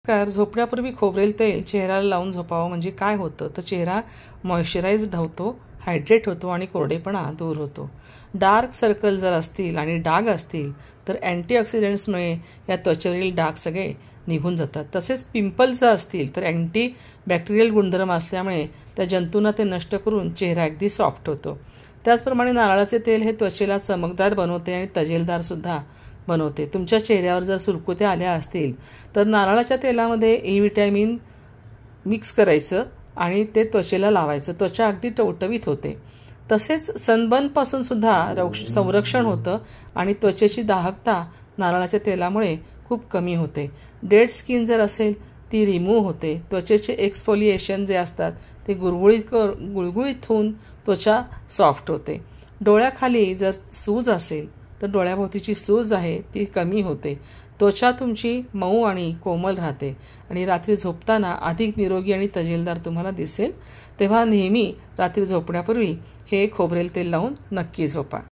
झोपण्यापूर्वी खोबरेल तेल चेहऱ्याला लावून झोपावं म्हणजे काय होतं तर चेहरा मॉइश्चराइज्ड होतो, हायड्रेट होतो आणि कोरडेपणा दूर होतो. डार्क सर्कल जर असतील आणि डाग असतील तर अँटीऑक्सिडंट्समुळे या त्वचेवरील डाग सगळे निघून जातात. तसेच पिंपल्स जर असतील तर अँटी बॅक्टेरियल गुणधर्म असल्यामुळे त्या जंतूंना ते नष्ट करून चेहरा अगदी सॉफ्ट होतो. त्याचप्रमाणे नारळाचे तेल हे त्वचेला चमकदार बनवते आणि तजेलदारसुद्धा बनवते. तुमच्या चेहऱ्यावर जर सुरकुत्या आल्या असतील तर नारळाच्या तेलामध्ये ई विटॅमिन मिक्स करायचं आणि ते त्वचेला लावायचं. त्वचा अगदी टवटवीत होते. तसेच सनबर्नपासून सुद्धा संरक्षण होतं आणि त्वचेची दाहकता नारळाच्या तेलामुळे खूप कमी होते. डेड स्किन जर असेल ती रिमूव्ह होते. त्वचेचे एक्सफोलिएशन जे असतात ते गुळगुळीत होऊन त्वचा सॉफ्ट होते. डोळ्याखाली जर सूज असेल तर डोळ्याभोवतीची सूज आहे ती कमी होते. त्वचा तुमची मऊ आणि कोमल राहते आणि रात्री झोपताना अधिक निरोगी आणि तजेलदार तुम्हाला दिसेल. तेव्हा नेहमी रात्री झोपण्यापूर्वी हे खोबरेल तेल लावून नक्की झोपा.